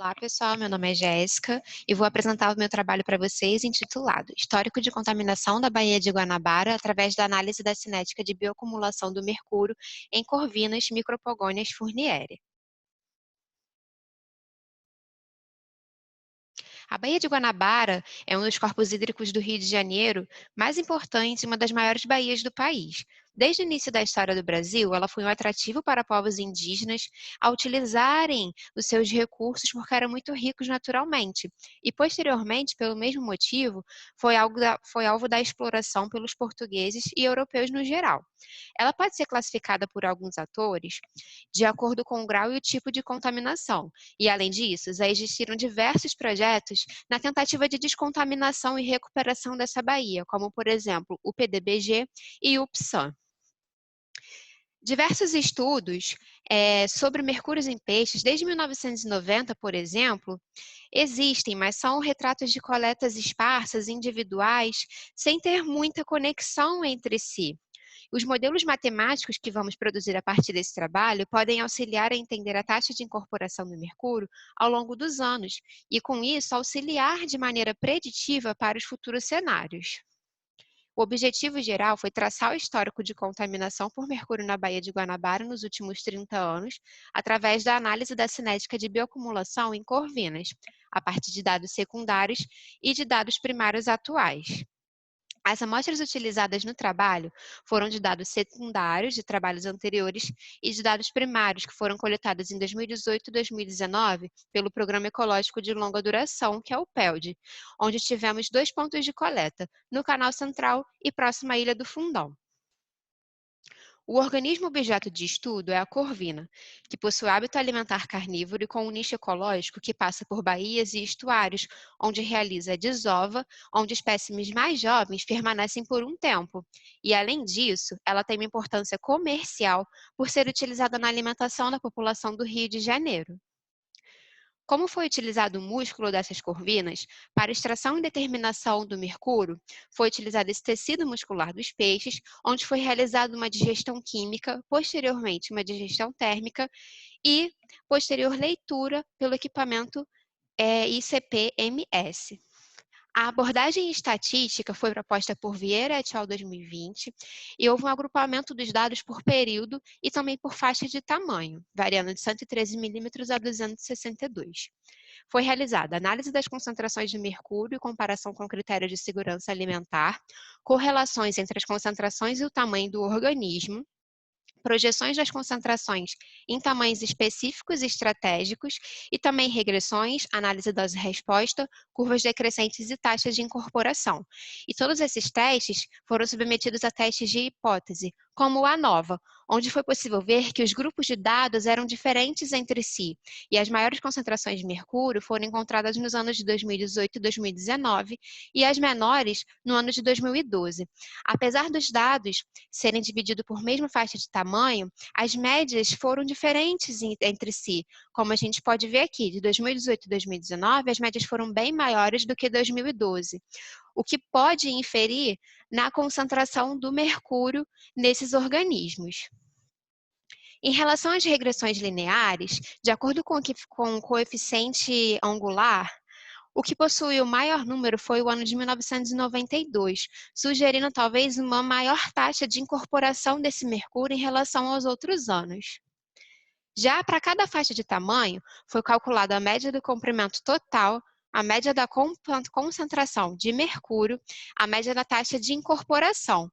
Olá, pessoal. Meu nome é Jéssica e vou apresentar o meu trabalho para vocês intitulado Histórico de contaminação da Baía de Guanabara através da análise da cinética de bioacumulação do mercúrio em Corvinas micropogônias Fournieri. A Baía de Guanabara é um dos corpos hídricos do Rio de Janeiro mais importantes e uma das maiores baías do país. Desde o início da história do Brasil, ela foi um atrativo para povos indígenas a utilizarem os seus recursos porque eram muito ricos naturalmente. E, posteriormente, pelo mesmo motivo, foi alvo da exploração pelos portugueses e europeus no geral. Ela pode ser classificada por alguns atores de acordo com o grau e o tipo de contaminação. E, além disso, já existiram diversos projetos na tentativa de descontaminação e recuperação dessa baía, como, por exemplo, o PDBG e o PSAN. Diversos estudos sobre mercúrios em peixes, desde 1990, por exemplo, existem, mas são retratos de coletas esparsas, individuais, sem ter muita conexão entre si. Os modelos matemáticos que vamos produzir a partir desse trabalho podem auxiliar a entender a taxa de incorporação do mercúrio ao longo dos anos e, com isso, auxiliar de maneira preditiva para os futuros cenários. O objetivo geral foi traçar o histórico de contaminação por mercúrio na Baía de Guanabara nos últimos 30 anos, através da análise da cinética de bioacumulação em Corvinas, a partir de dados secundários e de dados primários atuais. As amostras utilizadas no trabalho foram de dados secundários de trabalhos anteriores e de dados primários que foram coletados em 2018 e 2019 pelo Programa Ecológico de Longa Duração, que é o PELD, onde tivemos 2 pontos de coleta, no Canal Central e próximo à Ilha do Fundão. O organismo objeto de estudo é a corvina, que possui hábito alimentar carnívoro e com um nicho ecológico que passa por baías e estuários, onde realiza a desova, onde espécimes mais jovens permanecem por um tempo. E, além disso, ela tem uma importância comercial por ser utilizada na alimentação da população do Rio de Janeiro. Como foi utilizado o músculo dessas corvinas, para extração e determinação do mercúrio, foi utilizado esse tecido muscular dos peixes, onde foi realizada uma digestão química, posteriormente uma digestão térmica e posterior leitura pelo equipamento ICP-MS. A abordagem estatística foi proposta por Vieira et al. 2020 e houve um agrupamento dos dados por período e também por faixa de tamanho, variando de 113 milímetros a 262. Foi realizada análise das concentrações de mercúrio e comparação com critérios de segurança alimentar, correlações entre as concentrações e o tamanho do organismo, projeções das concentrações em tamanhos específicos e estratégicos e também regressões, análise dose-resposta, curvas decrescentes e taxas de incorporação. E todos esses testes foram submetidos a testes de hipótese, como o ANOVA, onde foi possível ver que os grupos de dados eram diferentes entre si e as maiores concentrações de mercúrio foram encontradas nos anos de 2018 e 2019 e as menores no ano de 2012. Apesar dos dados serem divididos por mesma faixa de tamanho, as médias foram diferentes entre si. Como a gente pode ver aqui, de 2018 e 2019, as médias foram bem maiores do que 2012, o que pode inferir na concentração do mercúrio nesses organismos. Em relação às regressões lineares, de acordo com o coeficiente angular, o que possui o maior número foi o ano de 1992, sugerindo talvez uma maior taxa de incorporação desse mercúrio em relação aos outros anos. Já para cada faixa de tamanho, foi calculada a média do comprimento total, a média da concentração de mercúrio, a média da taxa de incorporação.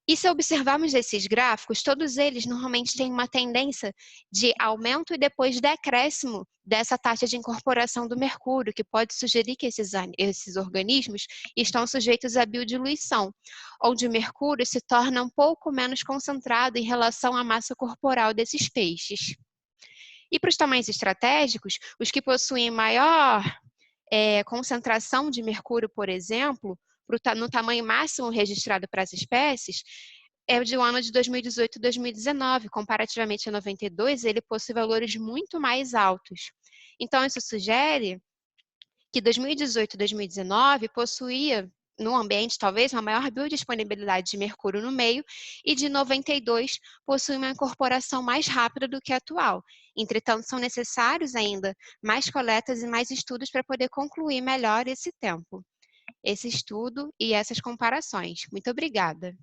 E se observarmos esses gráficos, todos eles normalmente têm uma tendência de aumento e depois decréscimo dessa taxa de incorporação do mercúrio, que pode sugerir que esses organismos estão sujeitos à biodiluição, onde o mercúrio se torna um pouco menos concentrado em relação à massa corporal desses peixes. E para os tamanhos estratégicos, os que possuem maior concentração de mercúrio, por exemplo, no tamanho máximo registrado para as espécies, é o de um ano de 2018 e 2019. Comparativamente a 92, ele possui valores muito mais altos. Então, isso sugere que 2018 e 2019 possuía, no ambiente, talvez, uma maior biodisponibilidade de mercúrio no meio, e de 92 possui uma incorporação mais rápida do que a atual. Entretanto, são necessários ainda mais coletas e mais estudos para poder concluir melhor esse tempo, esse estudo e essas comparações. Muito obrigada.